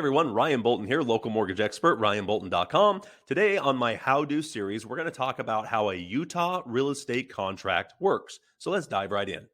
everyone, Ryan Bolton here, local mortgage expert, ryanbolton.com. Today on my How Do series, we're going to talk about how a Utah real estate contract works. So let's dive right in.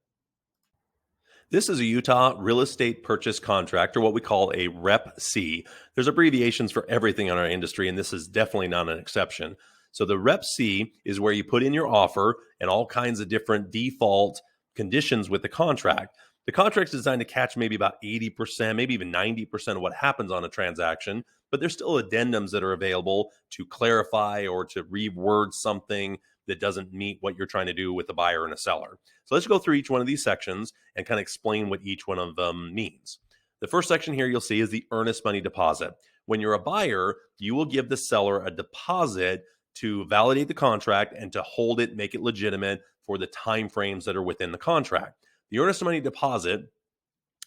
This is a Utah real estate purchase contract, or what we call a Rep C. There's abbreviations for everything in our industry, and this is definitely not an exception. So the Rep C is where you put in your offer and all kinds of different default conditions with the contract. The contract is designed to catch maybe about 80%, maybe even 90% of what happens on a transaction, but there's still addendums that are available to clarify or to reword something that doesn't meet what you're trying to do with a buyer and a seller. So let's go through each one of these sections and kind of explain what each one of them means. The first section here you'll see is the earnest money deposit. When you're a buyer, you will give the seller a deposit to validate the contract and to hold it, make it legitimate for the timeframes that are within the contract. The earnest money deposit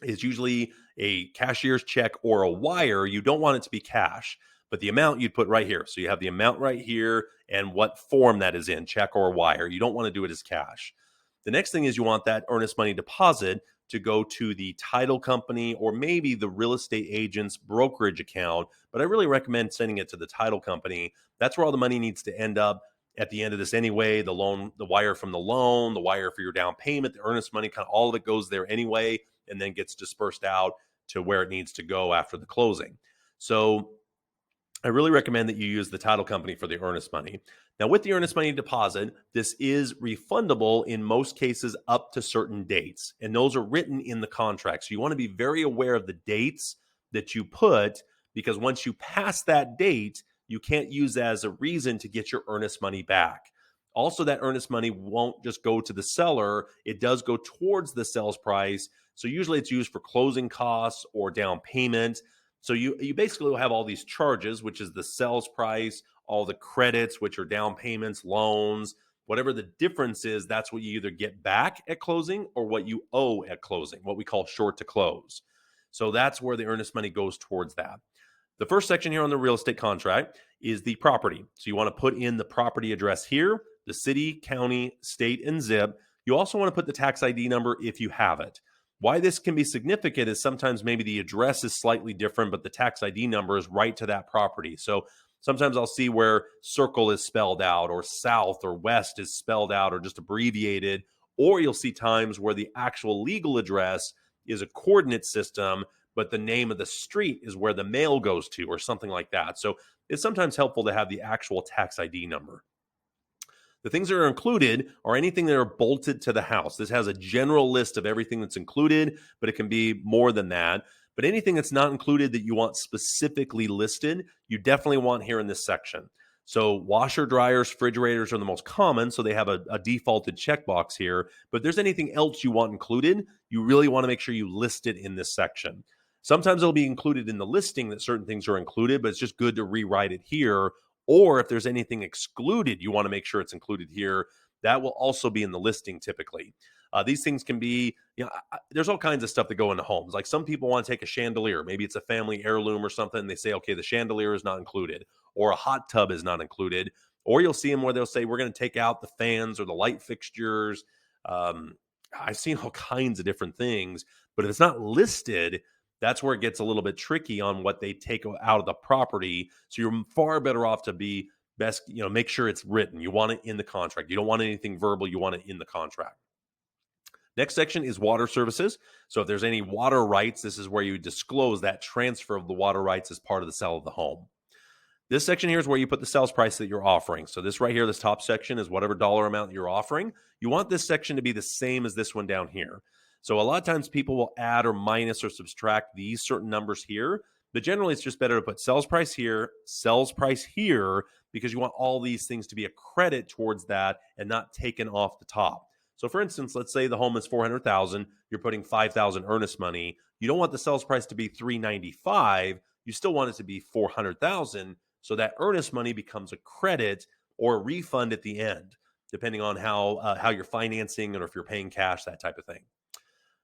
is usually a cashier's check or a wire. You don't want it to be cash, but the amount you'd put right here. So you have the amount right here and what form that is in, check or wire. You don't want to do it as cash. The next thing is you want that earnest money deposit to go to the title company or maybe the real estate agent's brokerage account, but I really recommend sending it to the title company. That's where all the money needs to end up at the end of this anyway. The loan, the wire from the loan, the wire for your down payment, the earnest money, kind of all of it goes there anyway, and then gets dispersed out to where it needs to go after the closing. So I really recommend that you use the title company for the earnest money. Now, with the earnest money deposit, this is refundable in most cases up to certain dates, and those are written in the contract. So you want to be very aware of the dates that you put, because once you pass that date, you can't use that as a reason to get your earnest money back. Also, that earnest money won't just go to the seller. It does go towards the sales price. So usually it's used for closing costs or down payment. So you basically will have all these charges, which is the sales price, all the credits, which are down payments, loans, whatever the difference is, that's what you either get back at closing or what you owe at closing, what we call short to close. So that's where the earnest money goes towards that. The first section here on the real estate contract is the property. So you want to put in the property address here, the city, county, state, and zip. You also want to put the tax ID number if you have it. Why this can be significant is sometimes maybe the address is slightly different, but the tax ID number is right to that property. So sometimes I'll see where circle is spelled out or south or west is spelled out or just abbreviated, or you'll see times where the actual legal address is a coordinate system, but the name of the street is where the mail goes to or something like that. So it's sometimes helpful to have the actual tax ID number. The things that are included are anything that are bolted to the house. This has a general list of everything that's included, but it can be more than that. But anything that's not included that you want specifically listed, you definitely want here in this section. So washer, dryers, refrigerators are the most common, so they have a defaulted checkbox here. But if there's anything else you want included, you really want to make sure you list it in this section. Sometimes it'll be included in the listing that certain things are included, but it's just good to rewrite it here. Or if there's anything excluded, you want to make sure it's included here. That will also be in the listing typically. These things can be, there's all kinds of stuff that go into homes. Like some people want to take a chandelier. Maybe it's a family heirloom or something. And they say, okay, the chandelier is not included, or a hot tub is not included. Or you'll see them where they'll say, we're going to take out the fans or the light fixtures. I've seen all kinds of different things, but if it's not listed, that's where it gets a little bit tricky on what they take out of the property. So you're far better off to be best, make sure it's written. You want it in the contract. You don't want anything verbal. You want it in the contract. Next section is water services. So if there's any water rights, this is where you disclose that transfer of the water rights as part of the sale of the home. This section here is where you put the sales price that you're offering. So this right here, this top section is whatever dollar amount you're offering. You want this section to be the same as this one down here. So a lot of times people will add or minus or subtract these certain numbers here, but generally it's just better to put sales price here, because you want all these things to be a credit towards that and not taken off the top. So for instance, let's say the home is $400,000, you're putting $5,000 earnest money. You don't want the sales price to be $395,000. You still want it to be $400,000. So that earnest money becomes a credit or a refund at the end, depending on how you're financing or if you're paying cash, that type of thing.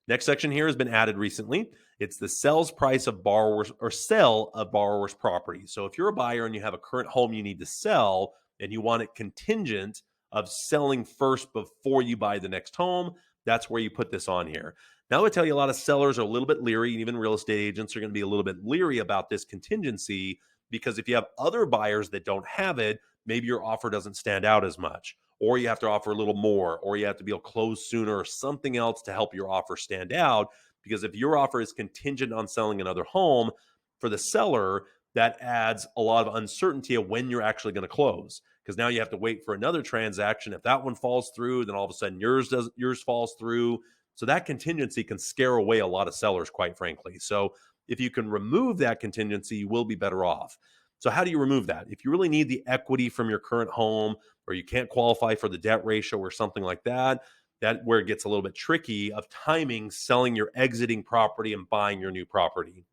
Next section here has been added recently. It's the sales price of borrowers or sell of borrower's property. So if you're a buyer and you have a current home you need to sell and you want it contingent of selling first before you buy the next home, that's where you put this on here. Now, I would tell you a lot of sellers are a little bit leery, and even real estate agents are going to be a little bit leery about this contingency because if you have other buyers that don't have it, maybe your offer doesn't stand out as much, or you have to offer a little more, or you have to be able to close sooner, or something else to help your offer stand out. Because if your offer is contingent on selling another home, for the seller, that adds a lot of uncertainty of when you're actually going to close. Because now you have to wait for another transaction. If that one falls through, then all of a sudden yours falls through. So that contingency can scare away a lot of sellers, quite frankly. So if you can remove that contingency, you will be better off. So how do you remove that? If you really need the equity from your current home, or you can't qualify for the debt ratio or something like that, that where it gets a little bit tricky of timing selling your exiting property and buying your new property.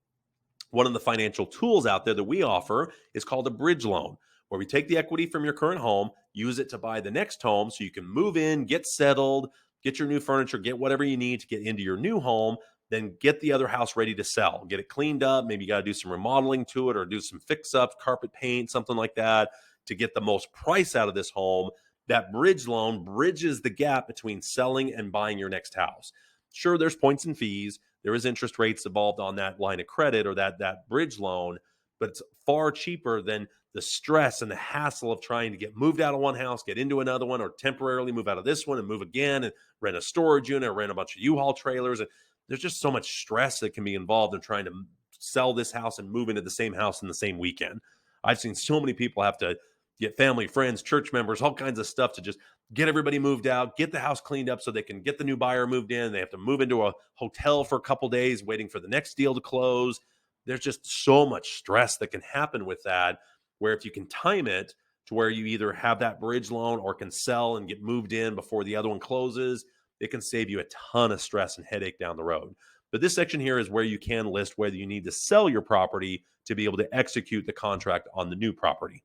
One of the financial tools out there that we offer is called a bridge loan, where we take the equity from your current home, use it to buy the next home so you can move in, get settled, get your new furniture, get whatever you need to get into your new home, then get the other house ready to sell. Get it cleaned up. Maybe you got to do some remodeling to it or do some fix ups, carpet paint, something like that to get the most price out of this home. That bridge loan bridges the gap between selling and buying your next house. Sure, there's points and fees. There is interest rates involved on that line of credit or that bridge loan, but it's far cheaper than the stress and the hassle of trying to get moved out of one house, get into another one, or temporarily move out of this one and move again and rent a storage unit or rent a bunch of U-Haul trailers. And there's just so much stress that can be involved in trying to sell this house and move into the same house in the same weekend. I've seen so many people have to get family, friends, church members, all kinds of stuff to just get everybody moved out, get the house cleaned up so they can get the new buyer moved in. They have to move into a hotel for a couple days waiting for the next deal to close. There's just so much stress that can happen with that, where if you can time it to where you either have that bridge loan or can sell and get moved in before the other one closes, it can save you a ton of stress and headache down the road. But this section here is where you can list whether you need to sell your property to be able to execute the contract on the new property.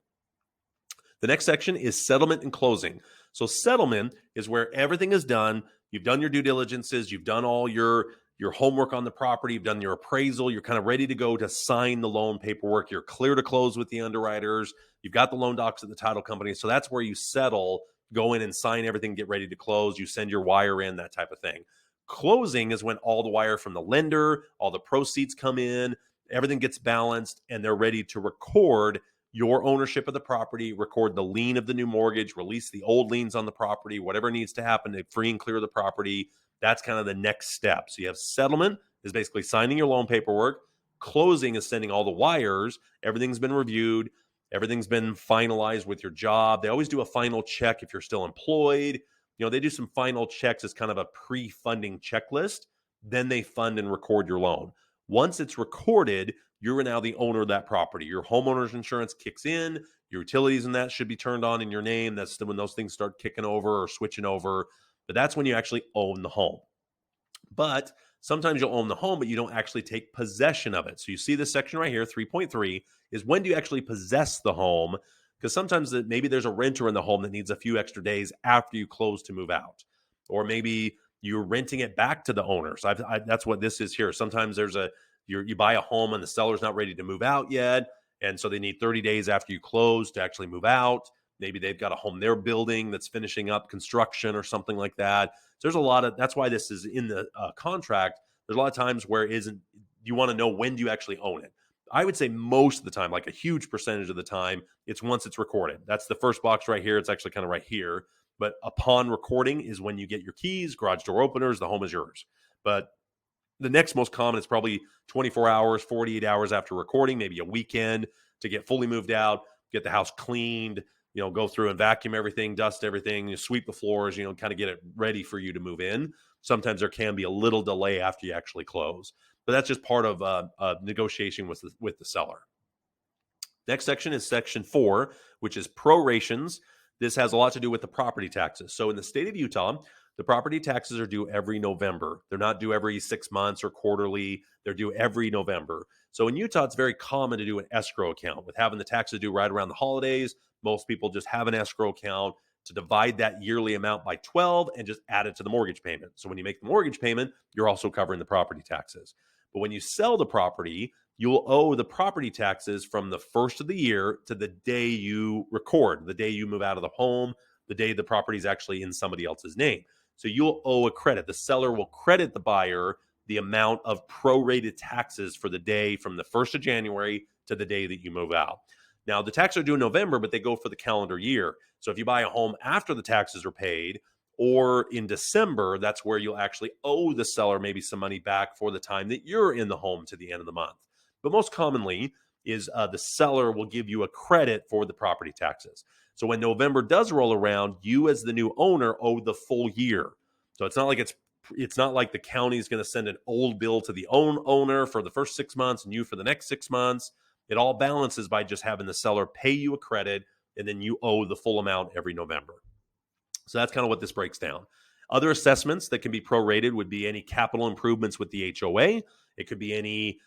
The next section is settlement and closing. So settlement is where everything is done. You've done your due diligences. You've done all your homework on the property. You've done your appraisal. You're kind of ready to go to sign the loan paperwork. You're clear to close with the underwriters. You've got the loan docs at the title company. So that's where you settle, go in and sign everything, get ready to close. You send your wire in, that type of thing. Closing is when all the wire from the lender, all the proceeds come in, everything gets balanced, and they're ready to record your ownership of the property, record the lien of the new mortgage, release the old liens on the property, whatever needs to happen to free and clear the property. That's kind of the next step. So you have settlement is basically signing your loan paperwork. Closing is sending all the wires. Everything's been reviewed. Everything's been finalized with your job. They always do a final check if you're still employed. They do some final checks as kind of a pre-funding checklist. Then they fund and record your loan. Once it's recorded, you're now the owner of that property. Your homeowner's insurance kicks in. Your utilities and that should be turned on in your name. That's when those things start kicking over or switching over. But that's when you actually own the home. But sometimes you'll own the home, but you don't actually take possession of it. So you see this section right here, 3.3, is when do you actually possess the home? Because sometimes maybe there's a renter in the home that needs a few extra days after you close to move out. Or maybe you're renting it back to the owner. So that's what this is here. Sometimes you buy a home and the seller's not ready to move out yet. And so they need 30 days after you close to actually move out. Maybe they've got a home they're building that's finishing up construction or something like that. So there's a lot of, that's why this is in the contract. There's a lot of times where you want to know when do you actually own it. I would say most of the time, like a huge percentage of the time, it's once it's recorded. That's the first box right here. It's actually kind of right here. But upon recording is when you get your keys, garage door openers, the home is yours. But the next most common is probably 24 hours, 48 hours after recording, maybe a weekend to get fully moved out, get the house cleaned, go through and vacuum everything, dust everything, sweep the floors, kind of get it ready for you to move in. Sometimes there can be a little delay after you actually close, but that's just part of negotiation with the seller. Next section is section 4, which is prorations. This has a lot to do with the property taxes. So in the state of Utah, the property taxes are due every November. They're not due every 6 months or quarterly. They're due every November. So in Utah, it's very common to do an escrow account. With having the taxes due right around the holidays, most people just have an escrow account to divide that yearly amount by 12 and just add it to the mortgage payment. So when you make the mortgage payment, you're also covering the property taxes. But when you sell the property, you'll owe the property taxes from the first of the year to the day you record, the day you move out of the home, the day the property is actually in somebody else's name. So you'll owe a credit. The seller will credit the buyer the amount of prorated taxes for the day from the 1st of January to the day that you move out. Now, the taxes are due in November, but they go for the calendar year. So if you buy a home after the taxes are paid or in December, that's where you'll actually owe the seller maybe some money back for the time that you're in the home to the end of the month. But most commonly is the seller will give you a credit for the property taxes. So when November does roll around, you as the new owner owe the full year. So it's not like the county is going to send an old bill to the owner for the first 6 months and you for the next 6 months. It all balances by just having the seller pay you a credit and then you owe the full amount every November. So that's kind of what this breaks down. Other assessments that can be prorated would be any capital improvements with the HOA. It could be any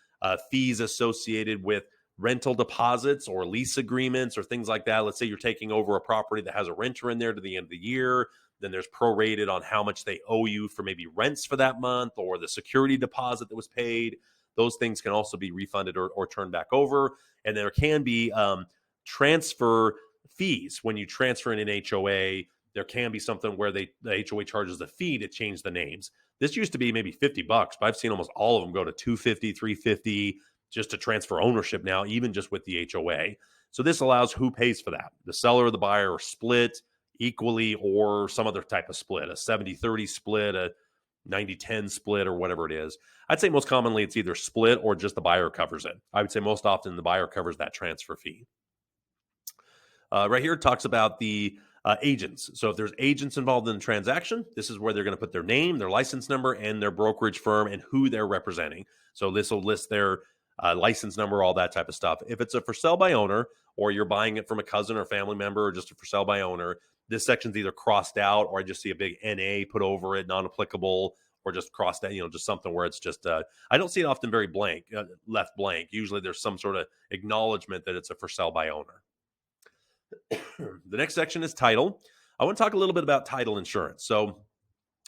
fees associated with rental deposits or lease agreements or things like that. Let's say you're taking over a property that has a renter in there to the end of the year. Then there's prorated on how much they owe you for maybe rents for that month or the security deposit that was paid. Those things can also be refunded or turned back over. And there can be transfer fees. When you transfer in an HOA, there can be something where the HOA charges a fee to change the names. This used to be maybe $50, but I've seen almost all of them go to $250, $350 just to transfer ownership now, even just with the HOA. So this allows who pays for that. The seller or the buyer are split equally or some other type of split, a 70-30 split, a 90-10 split, or whatever it is. I'd say most commonly it's either split or just the buyer covers it. I would say most often the buyer covers that transfer fee. Right here it talks about the agents. So if there's agents involved in the transaction, this is where they're going to put their name, their license number, and their brokerage firm and who they're representing. So this will list their license number, all that type of stuff. If it's a for sale by owner, or you're buying it from a cousin or family member, or just a for sale by owner, this section's either crossed out, or I just see a big NA put over it, non-applicable, or just crossed out, just something where it's just, I don't see it often very blank, left blank. Usually there's some sort of acknowledgement that it's a for sale by owner. The next section is title. I want to talk a little bit about title insurance. So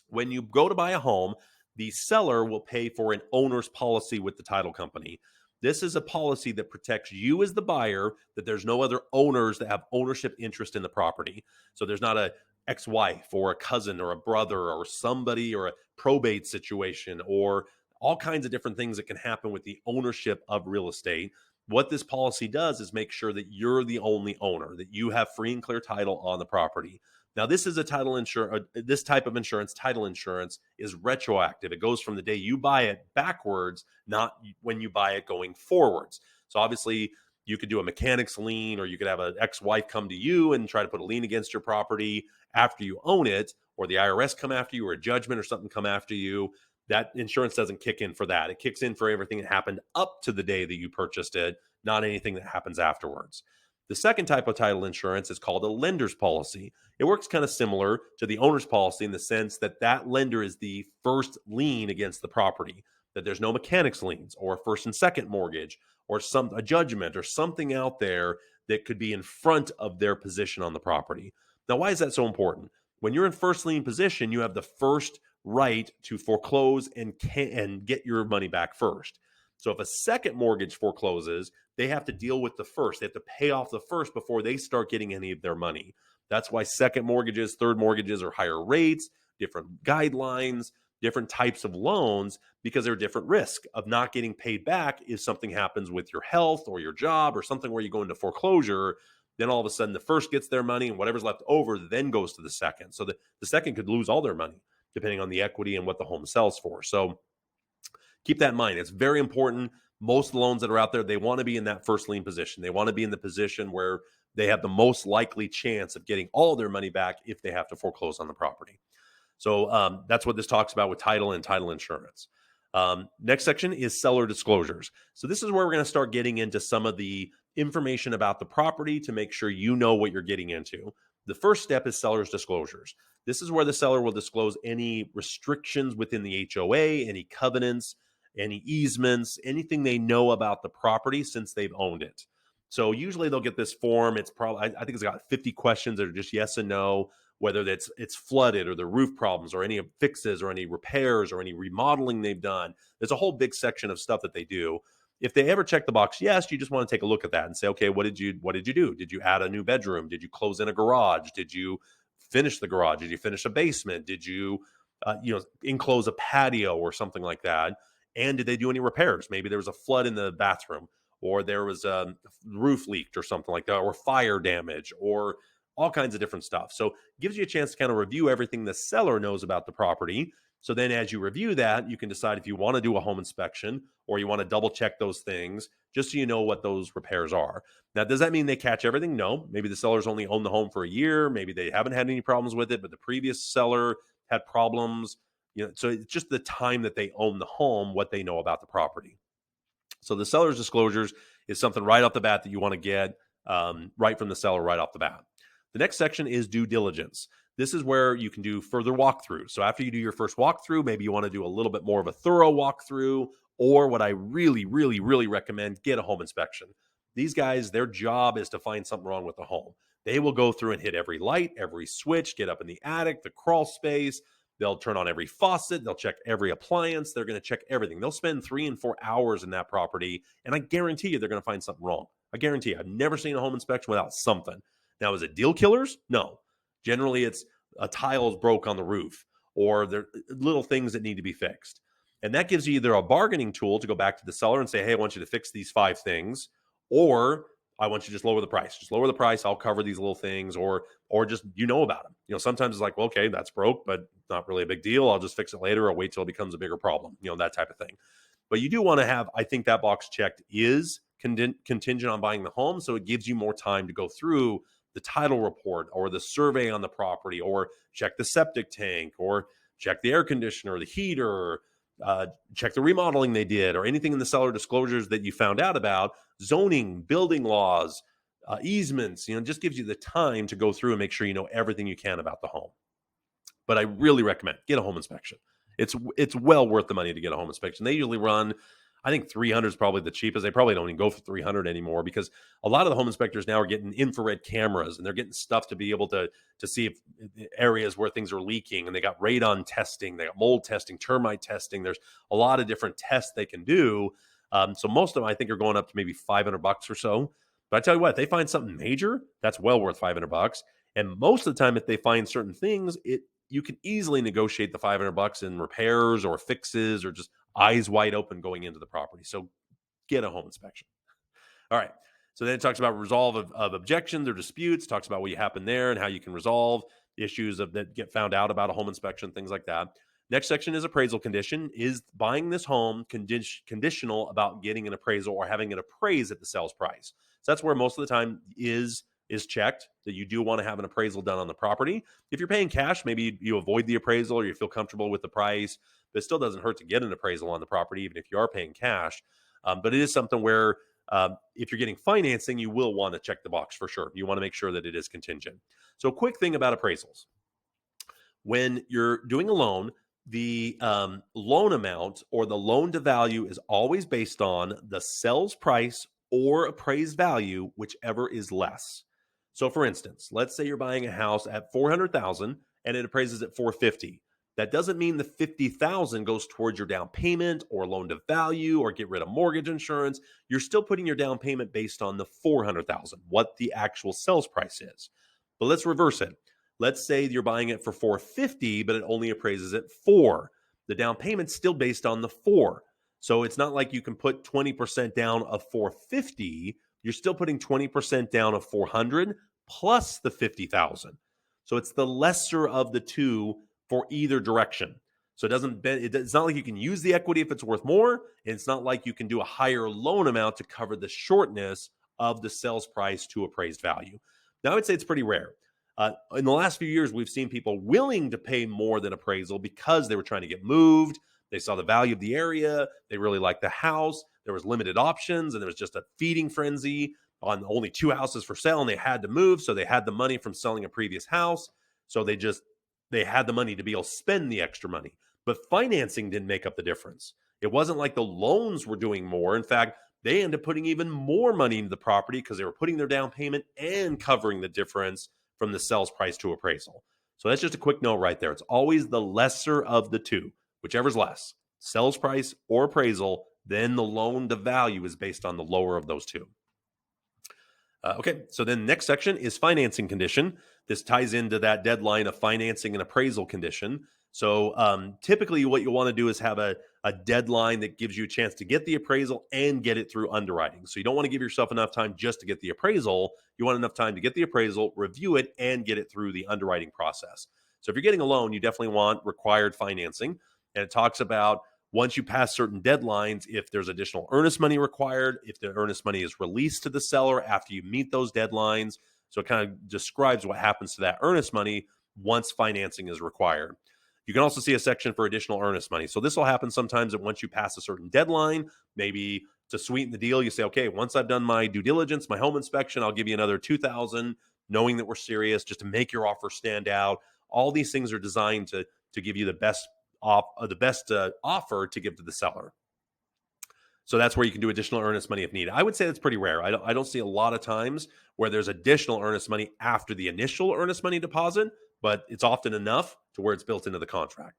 when you go to buy a home, the seller will pay for an owner's policy with the title company. This is a policy that protects you as the buyer, that there's no other owners that have ownership interest in the property. So there's not a ex-wife or a cousin or a brother or somebody or a probate situation or all kinds of different things that can happen with the ownership of real estate. What this policy does is make sure that you're the only owner, that you have free and clear title on the property. Now, this is a title insurance. This type of insurance, title insurance, is retroactive. It goes from the day you buy it backwards, not when you buy it going forwards. So obviously, you could do a mechanic's lien, or you could have an ex-wife come to you and try to put a lien against your property after you own it, or the IRS come after you, or a judgment or something come after you. That insurance doesn't kick in for that. It kicks in for everything that happened up to the day that you purchased it, not anything that happens afterwards. The second type of title insurance is called a lender's policy. It works kind of similar to the owner's policy in the sense that that lender is the first lien against the property, that there's no mechanics liens or first and second mortgage or a judgment or something out there that could be in front of their position on the property. Now, why is that so important? When you're in first lien position, you have the first right to foreclose and get your money back first. So if a second mortgage forecloses, they have to deal with the first. They have to pay off the first before they start getting any of their money. That's why second mortgages, third mortgages are higher rates, different guidelines, different types of loans, because they're different risk of not getting paid back if something happens with your health or your job or something where you go into foreclosure. Then all of a sudden the first gets their money and whatever's left over then goes to the second. So the second could lose all their money depending on the equity and what the home sells for. So keep that in mind. It's very important. Most loans that are out there, they want to be in that first lien position. They want to be in the position where they have the most likely chance of getting all their money back if they have to foreclose on the property. So that's what this talks about with title and title insurance. Next section is seller disclosures. So this is where we're going to start getting into some of the information about the property to make sure you know what you're getting into. The first step is seller's disclosures. This is where the seller will disclose any restrictions within the HOA, any covenants, any easements, anything they know about the property since they've owned it. So usually they'll get this form. It's probably, I think it's got 50 questions that are just yes and no, whether it's flooded or the roof problems or any fixes or any repairs or any remodeling they've done. There's a whole big section of stuff that they do. If they ever check the box yes, you just want to take a look at that and say, okay, what did you do? Did you add a new bedroom? Did you close in a garage? Did you finish the garage? Did you finish a basement? Did you, enclose a patio or something like that? And did they do any repairs? Maybe there was a flood in the bathroom, or there was a roof leaked or something like that, or fire damage, or all kinds of different stuff. So it gives you a chance to kind of review everything the seller knows about the property. So then as you review that, you can decide if you want to do a home inspection or you want to double check those things just so you know what those repairs are. Now, does that mean they catch everything? No. Maybe the sellers only own the home for a year. Maybe they haven't had any problems with it, but the previous seller had problems. So it's just the time that they own the home, what they know about the property. So the seller's disclosures is something right off the bat that you want to get right from the seller right off the bat. The next section is due diligence. This is where you can do further walkthroughs. So after you do your first walkthrough, maybe you want to do a little bit more of a thorough walkthrough, or what I really, really, really recommend, get a home inspection. These guys, their job is to find something wrong with the home. They will go through and hit every light, every switch, get up in the attic, the crawl space. They'll turn on every faucet. They'll check every appliance. They're going to check everything. They'll spend 3 and 4 hours in that property, and I guarantee you they're going to find something wrong. I guarantee you. I've never seen a home inspection without something. Now, is it deal killers? No. Generally, it's a tile is broke on the roof, or there are little things that need to be fixed. And that gives you either a bargaining tool to go back to the seller and say, hey, I want you to fix these 5 things, or I want you to just lower the price. Just lower the price. I'll cover these little things, or just about them. Sometimes it's like, well, okay, that's broke, but not really a big deal. I'll just fix it later, or wait till it becomes a bigger problem. That type of thing. But you do want to have, I think that box checked is contingent on buying the home, so it gives you more time to go through the title report or the survey on the property, or check the septic tank, or check the air conditioner, the heater, check the remodeling they did, or anything in the seller disclosures that you found out about, zoning, building laws, easements. Just gives you the time to go through and make sure you know everything you can about the home. But I really recommend get a home inspection. It's well worth the money to get a home inspection. They usually run, I think 300 is probably the cheapest. They probably don't even go for 300 anymore, because a lot of the home inspectors now are getting infrared cameras, and they're getting stuff to be able to see if areas where things are leaking, and they got radon testing, they got mold testing, termite testing. There's a lot of different tests they can do. So most of them, I think, are going up to maybe $500 or so. But I tell you what, if they find something major, that's well worth $500. And most of the time, if they find certain things, you can easily negotiate the $500 in repairs or fixes, or just eyes wide open going into the property. So get a home inspection. All right. So then it talks about resolve of objections or disputes, talks about what happened there and how you can resolve issues that get found out about a home inspection, things like that. Next section is appraisal condition. Is buying this home conditional about getting an appraisal or having it appraised at the sales price? So that's where most of the time is checked, that you do want to have an appraisal done on the property. If you're paying cash, maybe you avoid the appraisal or you feel comfortable with the price, but it still doesn't hurt to get an appraisal on the property, even if you are paying cash. But it is something where if you're getting financing, you will want to check the box for sure. You want to make sure that it is contingent. So a quick thing about appraisals. When you're doing a loan, the loan amount or the loan to value is always based on the sales price or appraised value, whichever is less. So for instance, let's say you're buying a house at $400,000 and it appraises at $450,000. That doesn't mean the $50,000 goes towards your down payment or loan to value or get rid of mortgage insurance. You're still putting your down payment based on the $400,000, what the actual sales price is. But let's reverse it. Let's say you're buying it for $450,000, but it only appraises at $4,000. The down payment's still based on the $4,000. So it's not like you can put 20% down of $450,000. You're still putting 20% down of $400,000 plus the $50,000. So it's the lesser of the two for either direction. So it's not like you can use the equity if it's worth more. And it's not like you can do a higher loan amount to cover the shortness of the sales price to appraised value. Now, I would say it's pretty rare. In the last few years, we've seen people willing to pay more than appraisal because they were trying to get moved. They saw the value of the area. They really liked the house. There was limited options, and there was just a feeding frenzy on only 2 houses for sale, and they had to move. So they had the money from selling a previous house. So they had the money to be able to spend the extra money. But financing didn't make up the difference. It wasn't like the loans were doing more. In fact, they ended up putting even more money into the property because they were putting their down payment and covering the difference from the sales price to appraisal. So that's just a quick note right there. It's always the lesser of the two, whichever's less, sales price or appraisal. Then the loan to value is based on the lower of those two. Okay, so then next section is financing condition. This ties into that deadline of financing and appraisal condition. So typically what you want to do is have a deadline that gives you a chance to get the appraisal and get it through underwriting. So you don't want to give yourself enough time just to get the appraisal. You want enough time to get the appraisal, review it, and get it through the underwriting process. So if you're getting a loan, you definitely want required financing. And it talks about once you pass certain deadlines, if there's additional earnest money required, if the earnest money is released to the seller after you meet those deadlines. So it kind of describes what happens to that earnest money once financing is required. You can also see a section for additional earnest money. So this will happen sometimes that once you pass a certain deadline, maybe to sweeten the deal, you say, okay, once I've done my due diligence, my home inspection, I'll give you another $2,000, knowing that we're serious, just to make your offer stand out. All these things are designed to give you the best offer to give to the seller. So that's where you can do additional earnest money if needed. I would say that's pretty rare. I don't see a lot of times where there's additional earnest money after the initial earnest money deposit, but it's often enough to where it's built into the contract.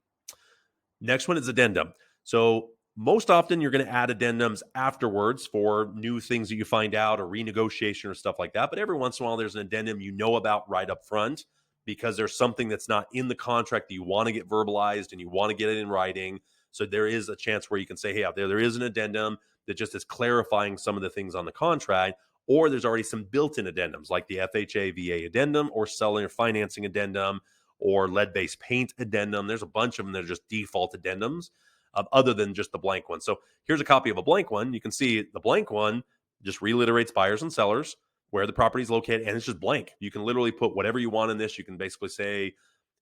Next one is addendum. So most often you're going to add addendums afterwards for new things that you find out or renegotiation or stuff like that. But every once in a while, there's an addendum you know about right up front because there's something that's not in the contract that you want to get verbalized and you want to get it in writing. So there is a chance where you can say, hey, out there is an addendum that just is clarifying some of the things on the contract, or there's already some built-in addendums like the FHA VA addendum or seller financing addendum or lead-based paint addendum. There's a bunch of them that are just default addendums other than just the blank one. So here's a copy of a blank one. You can see the blank one just reiterates buyers and sellers, where the property is located, and it's just blank. You can literally put whatever you want in this. You can basically say,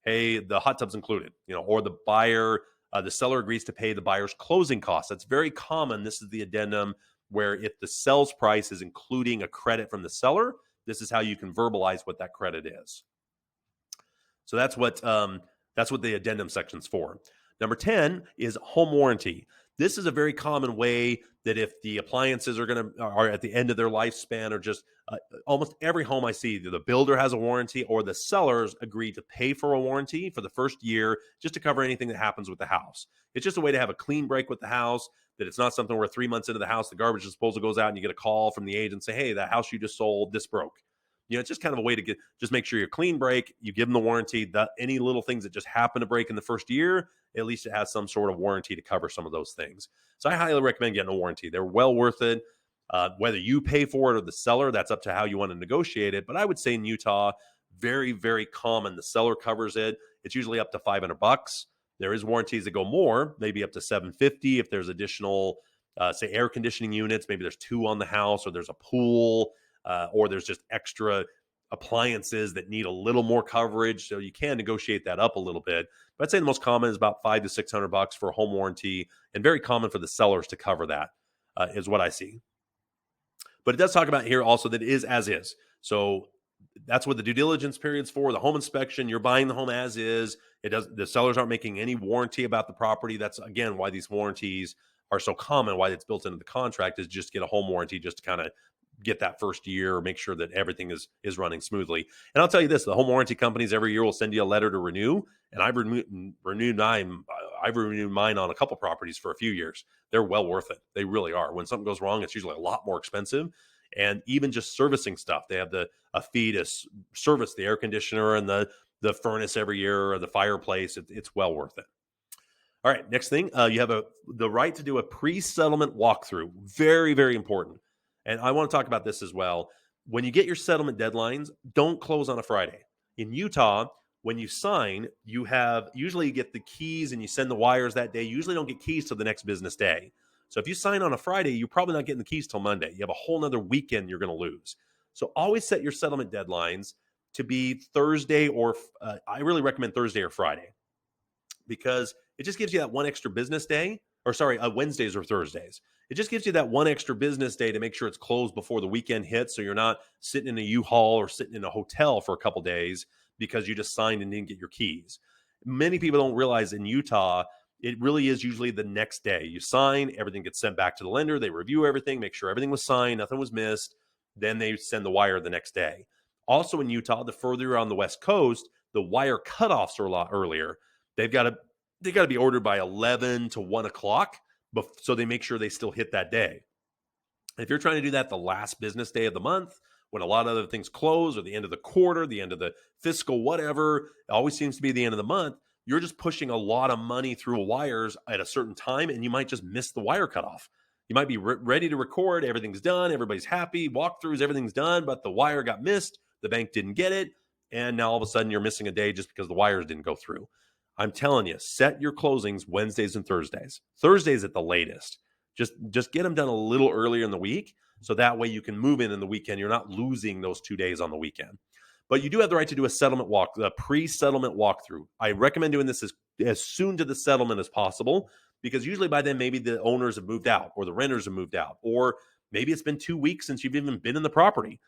hey, the hot tub's included, or the buyer, the seller agrees to pay the buyer's closing costs. That's very common. This is the addendum where if the sales price is including a credit from the seller, this is how you can verbalize what that credit is. So that's what the addendum section's for. Number 10 is home warranty. This is a very common way that if the appliances are at the end of their lifespan, or just almost every home I see, either the builder has a warranty or the sellers agree to pay for a warranty for the first year just to cover anything that happens with the house. It's just a way to have a clean break with the house, that it's not something where 3 months into the house, the garbage disposal goes out and you get a call from the agent and say, hey, that house you just sold, this broke. It's just kind of a way to just make sure you're clean break. You give them the warranty that any little things that just happen to break in the first year, at least it has some sort of warranty to cover some of those things. So I highly recommend getting a warranty. They're well worth it. Whether you pay for it or the seller, that's up to how you want to negotiate it. But I would say in Utah, very, very common. The seller covers it. It's usually up to $500. There is warranties that go more, maybe up to $750 if there's additional, say, air conditioning units. Maybe there's 2 on the house, or there's a pool. Or there's just extra appliances that need a little more coverage. So you can negotiate that up a little bit. But I'd say the most common is about $500 to $600 for a home warranty, and very common for the sellers to cover that, is what I see. But it does talk about here also that it is as is. So that's what the due diligence period's for. The home inspection, you're buying the home as is. The sellers aren't making any warranty about the property. That's, again, why these warranties are so common, why it's built into the contract, is just get a home warranty just to kind of get that first year, make sure that everything is running smoothly. And I'll tell you this, the home warranty companies every year will send you a letter to renew. And I've renewed mine on a couple properties for a few years. They're well worth it. They really are. When something goes wrong, it's usually a lot more expensive. And even just servicing stuff, they have a fee to service the air conditioner and the furnace every year, or the fireplace. It's well worth it. All right, next thing, you have the right to do a pre-settlement walkthrough. Very, very important. And I want to talk about this as well. When you get your settlement deadlines, don't close on a Friday. In Utah, when you sign, you usually get the keys and you send the wires that day. You usually don't get keys till the next business day. So if you sign on a Friday, you're probably not getting the keys till Monday. You have a whole nother weekend you're going to lose. So always set your settlement deadlines to be Thursday, or I really recommend Thursday or Friday, because it just gives you that one extra business day, Wednesdays or Thursdays. It just gives you that one extra business day to make sure it's closed before the weekend hits, so you're not sitting in a U-Haul or sitting in a hotel for a couple days because you just signed and didn't get your keys. Many people don't realize in Utah, it really is usually the next day. You sign, everything gets sent back to the lender. They review everything, make sure everything was signed, nothing was missed. Then they send the wire the next day. Also in Utah, the further you're on the West Coast, the wire cutoffs are a lot earlier. They got to be ordered by 11 to 1 o'clock, so they make sure they still hit that day. If you're trying to do that the last business day of the month, when a lot of other things close, or the end of the quarter, the end of the fiscal, whatever, it always seems to be the end of the month. You're just pushing a lot of money through wires at a certain time, and you might just miss the wire cutoff. You might be ready to record, everything's done, everybody's happy, walkthroughs, everything's done, but the wire got missed, the bank didn't get it, and now all of a sudden you're missing a day just because the wires didn't go through. I'm telling you, set your closings Wednesdays and Thursdays. Thursdays at the latest. Just get them done a little earlier in the week, so that way you can move in the weekend. You're not losing those 2 days on the weekend. But you do have the right to do a pre-settlement walkthrough. I recommend doing this as soon to the settlement as possible, because usually by then maybe the owners have moved out, or the renters have moved out, or maybe it's been 2 weeks since you've even been in the property.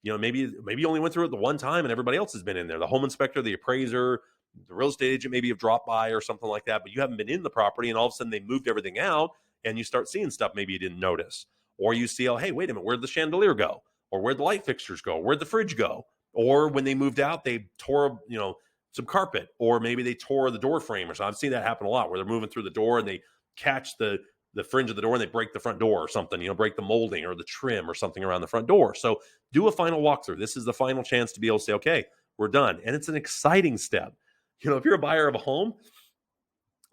Maybe you only went through it the one time and everybody else has been in there. The home inspector, the appraiser, the real estate agent maybe have dropped by or something like that, but you haven't been in the property, and all of a sudden they moved everything out and you start seeing stuff maybe you didn't notice. Or you see, oh, hey, wait a minute, where'd the chandelier go? Or where'd the light fixtures go? Where'd the fridge go? Or when they moved out, they tore, some carpet, or maybe they tore the door frame or something. I've seen that happen a lot, where they're moving through the door and they catch the fringe of the door and they break the front door or something, break the molding or the trim or something around the front door. So do a final walkthrough. This is the final chance to be able to say, okay, we're done. And it's an exciting step. If you're a buyer of a home,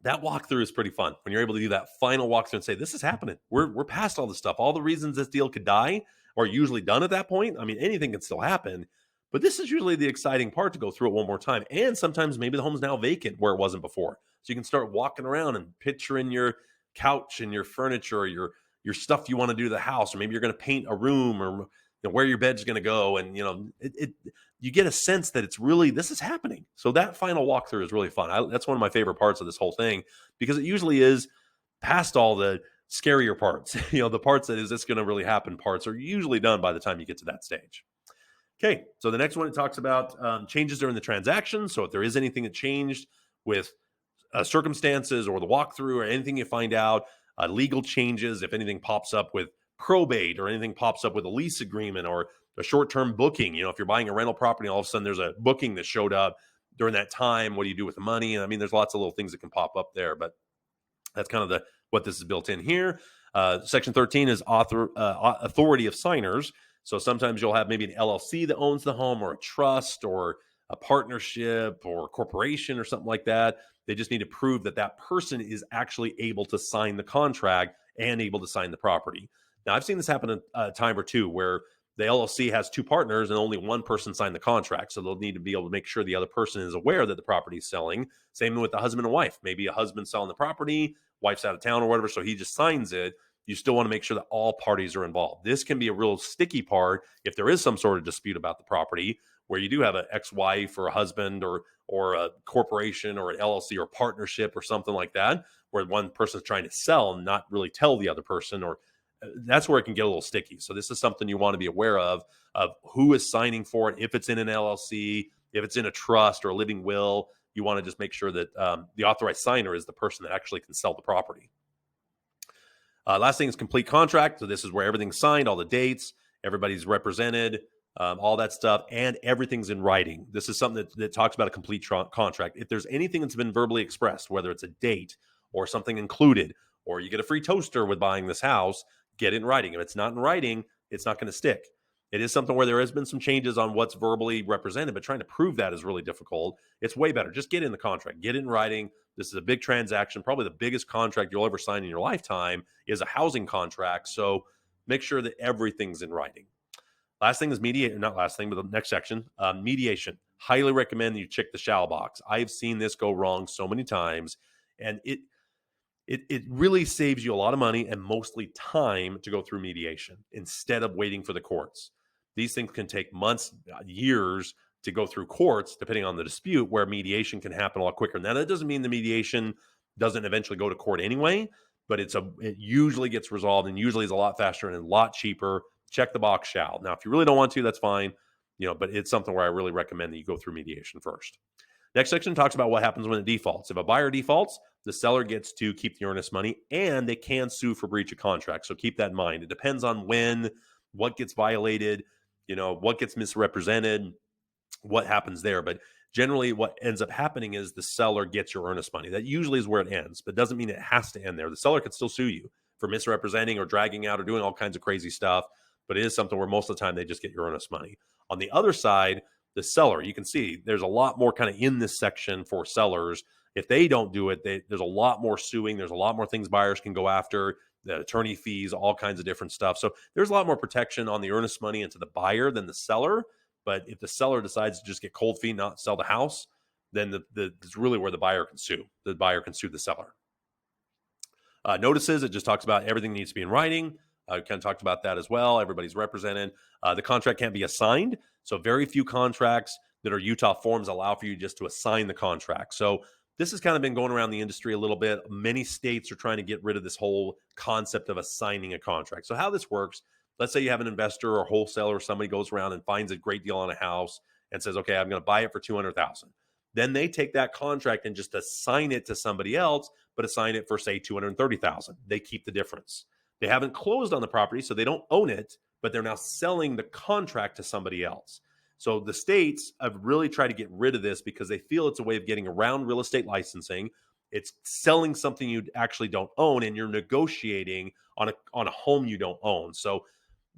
that walkthrough is pretty fun when you're able to do that final walkthrough and say, this is happening. We're past all this stuff. All the reasons this deal could die are usually done at that point. I mean, anything can still happen, but this is usually the exciting part, to go through it one more time. And sometimes maybe the home's now vacant where it wasn't before. So you can start walking around and picturing your couch and your furniture, your stuff you want to do to the house, or maybe you're going to paint a room, or where your bed's going to go. And, you get a sense that it's really, this is happening. So that final walkthrough is really fun. That's one of my favorite parts of this whole thing, because it usually is past all the scarier parts. The parts that is this going to really happen parts are usually done by the time you get to that stage. Okay, so the next one, it talks about changes during the transaction. So if there is anything that changed with circumstances or the walkthrough, or anything you find out, legal changes, if anything pops up with probate, or anything pops up with a lease agreement, or a short-term booking. If you're buying a rental property, all of a sudden there's a booking that showed up during that time. What do you do with the money? And I mean, there's lots of little things that can pop up there, but that's kind of what this is built in here. Section 13 is authority of signers. So sometimes you'll have maybe an LLC that owns the home, or a trust, or a partnership, or a corporation, or something like that. They just need to prove that that person is actually able to sign the contract and able to sign the property. Now, I've seen this happen a time or two, where the LLC has two partners and only one person signed the contract. So they'll need to be able to make sure the other person is aware that the property is selling. Same with the husband and wife. Maybe a husband selling the property, wife's out of town or whatever, so he just signs it. You still want to make sure that all parties are involved. This can be a real sticky part if there is some sort of dispute about the property, where you do have an ex-wife or a husband, or a corporation, or an LLC, or partnership, or something like that, where one person's trying to sell and not really tell the other person, or that's where it can get a little sticky. So this is something you want to be aware of who is signing for it. If it's in an LLC, if it's in a trust or a living will, you want to just make sure that the authorized signer is the person that actually can sell the property. Last thing is complete contract. So this is where everything's signed, all the dates, everybody's represented, all that stuff, and everything's in writing. This is something that talks about a complete contract. If there's anything that's been verbally expressed, whether it's a date or something included, or you get a free toaster with buying this house, get it in writing. If it's not in writing, it's not going to stick. It is something where there has been some changes on what's verbally represented, but trying to prove that is really difficult. It's way better. Just get in the contract, get it in writing. This is a big transaction. Probably the biggest contract you'll ever sign in your lifetime is a housing contract. So make sure that everything's in writing. Last thing is mediation, not last thing, but the next section, mediation. Highly recommend that you check the shall box. I've seen this go wrong so many times, and it really saves you a lot of money and mostly time to go through mediation instead of waiting for the courts. These things can take months, years to go through courts, depending on the dispute, where mediation can happen a lot quicker. Now, that doesn't mean the mediation doesn't eventually go to court anyway, but it usually gets resolved and usually is a lot faster and a lot cheaper. Check the box shall. Now, if you really don't want to, that's fine, but it's something where I really recommend that you go through mediation first. Next section talks about what happens when it defaults. If a buyer defaults, the seller gets to keep the earnest money, and they can sue for breach of contract. So keep that in mind. It depends on what gets violated, what gets misrepresented, what happens there. But generally what ends up happening is the seller gets your earnest money. That usually is where it ends, but doesn't mean it has to end there. The seller could still sue you for misrepresenting or dragging out or doing all kinds of crazy stuff. but it is something where most of the time they just get your earnest money. On the other side, the seller, you can see there's a lot more kind of in this section for sellers. If they don't do it, there's a lot more suing. There's a lot more things buyers can go after, the attorney fees, all kinds of different stuff. So there's a lot more protection on the earnest money into the buyer than the seller. But if the seller decides to just get cold feet, not sell the house, then it's really where the buyer can sue. The buyer can sue the seller. Notices, it just talks about everything needs to be in writing. I kind of talked about that as well. Everybody's represented. The contract can't be assigned. So very few contracts that are Utah forms allow for you just to assign the contract. So this has kind of been going around the industry a little bit. Many states are trying to get rid of this whole concept of assigning a contract. So how this works, let's say you have an investor or wholesaler or somebody goes around and finds a great deal on a house and says, okay, I'm going to buy it for $200,000. Then they take that contract and just assign it to somebody else, but assign it for, say, $230,000. They keep the difference. They haven't closed on the property, so they don't own it, but they're now selling the contract to somebody else. So the states have really tried to get rid of this because they feel it's a way of getting around real estate licensing. It's selling something you actually don't own, and you're negotiating on a home you don't own. So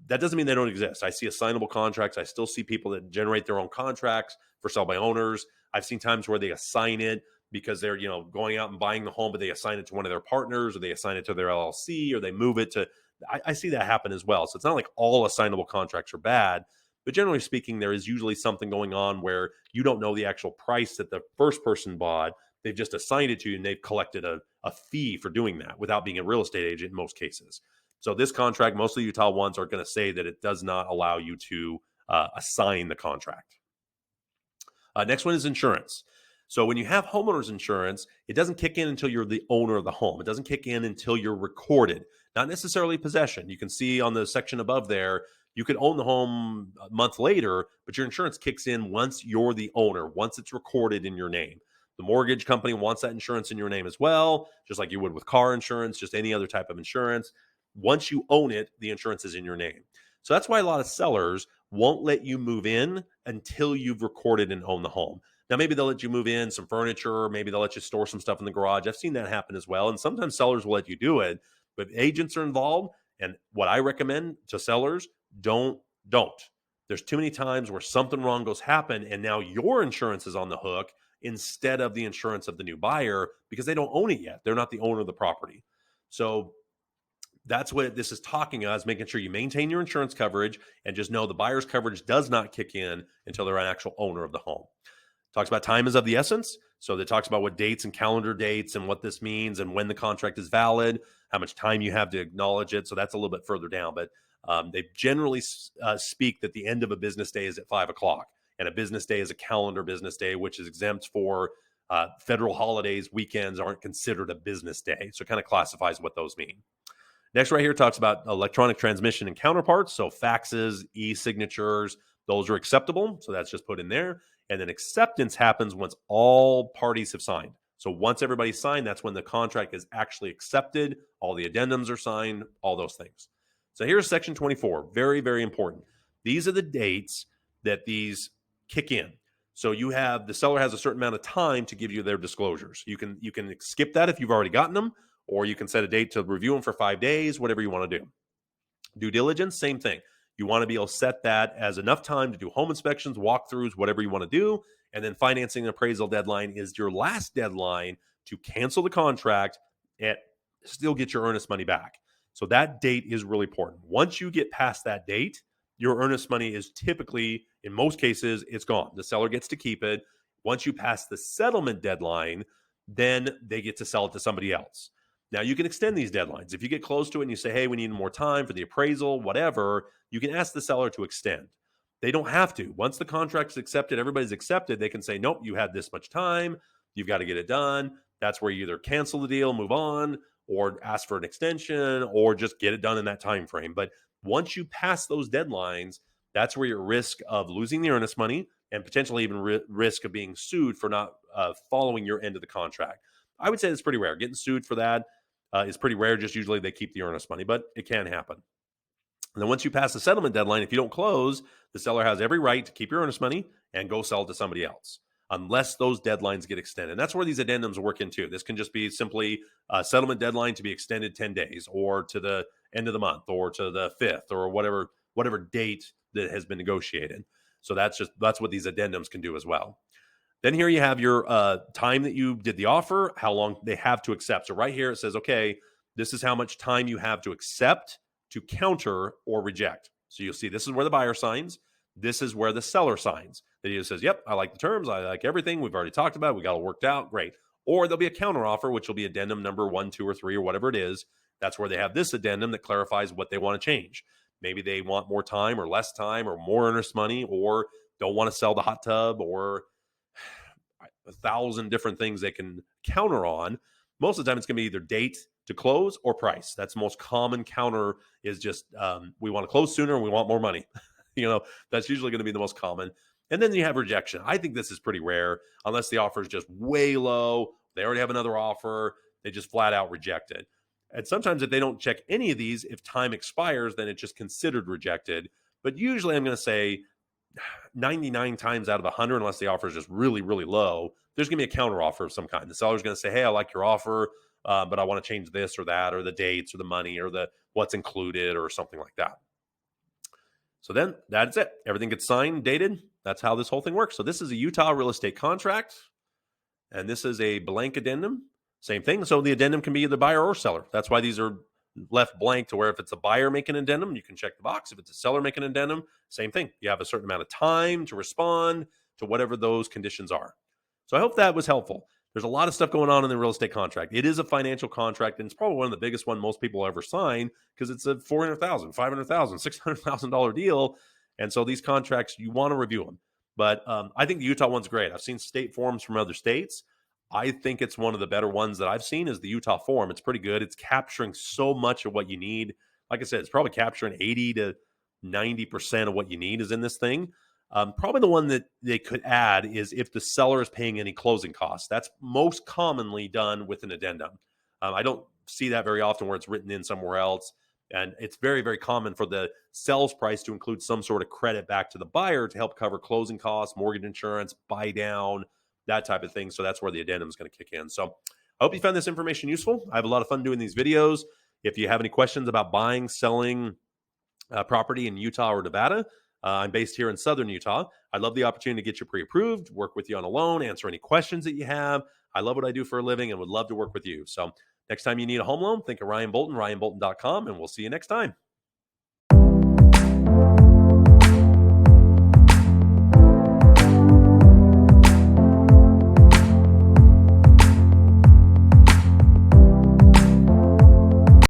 that doesn't mean they don't exist. I see assignable contracts. I still see people that generate their own contracts for sell by owners. I've seen times where they assign it because they're, going out and buying the home, but they assign it to one of their partners, or they assign it to their LLC, or they move it to, I see that happen as well. So it's not like all assignable contracts are bad, but generally speaking, there is usually something going on where you don't know the actual price that the first person bought. They've just assigned it to you, and they've collected a fee for doing that without being a real estate agent in most cases. So this contract, most of the Utah ones are going to say that it does not allow you to assign the contract. Next one is insurance. So when you have homeowners insurance, it doesn't kick in until you're the owner of the home. It doesn't kick in until you're recorded, not necessarily possession. You can see on the section above there, you could own the home a month later, but your insurance kicks in once you're the owner, once it's recorded in your name. The mortgage company wants that insurance in your name as well, just like you would with car insurance, just any other type of insurance. Once you own it, the insurance is in your name. So that's why a lot of sellers won't let you move in until you've recorded and owned the home. Now, maybe they'll let you move in some furniture, maybe they'll let you store some stuff in the garage. I've seen that happen as well. And sometimes sellers will let you do it, but agents are involved. And what I recommend to sellers, don't. There's too many times where something wrong goes happen, and now your insurance is on the hook instead of the insurance of the new buyer because they don't own it yet. They're not the owner of the property. So that's what this is talking about, is making sure you maintain your insurance coverage, and just know the buyer's coverage does not kick in until they're an actual owner of the home. Talks about time is of the essence. So it talks about what dates and calendar dates and what this means and when the contract is valid, how much time you have to acknowledge it. So that's a little bit further down, but they generally speak that the end of a business day is at 5 o'clock, and a business day is a calendar business day, which is exempt for federal holidays. Weekends aren't considered a business day. So it kind of classifies what those mean. Next right here talks about electronic transmission and counterparts. So faxes, e-signatures, those are acceptable. So that's just put in there. And then acceptance happens once all parties have signed. So once everybody's signed, that's when the contract is actually accepted. All the addendums are signed, all those things. So here's section 24. Very, very important. These are the dates that these kick in. So you have, the seller has a certain amount of time to give you their disclosures. You can skip that if you've already gotten them, or you can set a date to review them for 5 days, whatever you want to do. Due diligence, same thing. You want to be able to set that as enough time to do home inspections, walkthroughs, whatever you want to do. And then financing and appraisal deadline is your last deadline to cancel the contract and still get your earnest money back. So that date is really important. Once you get past that date, your earnest money is typically, in most cases, it's gone. The seller gets to keep it. Once you pass the settlement deadline, then they get to sell it to somebody else. Now, you can extend these deadlines. If you get close to it and you say, hey, we need more time for the appraisal, whatever, you can ask the seller to extend. They don't have to. Once the contract's accepted, everybody's accepted, they can say, nope, you had this much time. You've got to get it done. That's where you either cancel the deal, move on, or ask for an extension, or just get it done in that time frame. But once you pass those deadlines, that's where you're at risk of losing the earnest money and potentially even risk of being sued for not following your end of the contract. I would say it's pretty rare. Getting sued for that is pretty rare. Just usually they keep the earnest money, but it can happen. And then once you pass the settlement deadline, if you don't close, the seller has every right to keep your earnest money and go sell it to somebody else, unless those deadlines get extended. And that's where these addendums work into. This can just be simply a settlement deadline to be extended 10 days, or to the end of the month, or to the 5th, or whatever whatever date that has been negotiated. So that's what these addendums can do as well. Then here you have your time that you did the offer, how long they have to accept. So right here it says, okay, this is how much time you have to accept, to counter, or reject. So you'll see this is where the buyer signs. This is where the seller signs. That either says, yep, I like the terms. I like everything. We've already talked about it. We got it worked out. Great. Or there'll be a counter offer, which will be addendum number 1, 2, or 3, or whatever it is. That's where they have this addendum that clarifies what they want to change. Maybe they want more time or less time or more earnest money, or don't want to sell the hot tub, or 1,000 different things they can counter on. Most of the time it's going to be either date to close or price. That's the most common counter, is just we want to close sooner and we want more money. That's usually going to be the most common. And then you have rejection. I think this is pretty rare, unless the offer is just way low. They already have another offer. They just flat out reject it. And sometimes if they don't check any of these, if time expires, then it's just considered rejected. But usually I'm going to say 99 times out of 100, unless the offer is just really, really low, there's going to be a counter offer of some kind. The seller's going to say, hey, I like your offer, but I want to change this or that, or the dates or the money or the what's included or something like that. So then that's it. Everything gets signed, dated. That's how this whole thing works. So this is a Utah real estate contract, and this is a blank addendum. Same thing. So the addendum can be either buyer or seller. That's why these are left blank, to where if it's a buyer making an addendum, you can check the box. If it's a seller making an addendum, same thing. You have a certain amount of time to respond to whatever those conditions are. So I hope that was helpful. There's a lot of stuff going on in the real estate contract. It is a financial contract, and it's probably one of the biggest one most people ever sign, because it's a $400,000, $500,000, $600,000 deal. And so these contracts, you want to review them. But I think the Utah one's great. I've seen state forms from other states. I think it's one of the better ones that I've seen, is the Utah form. It's pretty good. It's capturing so much of what you need. Like I said, it's probably capturing 80 to 90% of what you need is in this thing. Probably the one that they could add is if the seller is paying any closing costs. That's most commonly done with an addendum. I don't see that very often where it's written in somewhere else. And it's very, very common for the sales price to include some sort of credit back to the buyer to help cover closing costs, mortgage insurance, buy down, that type of thing. So that's where the addendum is going to kick in. So I hope you found this information useful. I have a lot of fun doing these videos. If you have any questions about buying, selling property in Utah or Nevada, I'm based here in Southern Utah. I'd love the opportunity to get you pre-approved, work with you on a loan, answer any questions that you have. I love what I do for a living and would love to work with you. So next time you need a home loan, think of Ryan Bolton, ryanbolton.com, and we'll see you next time.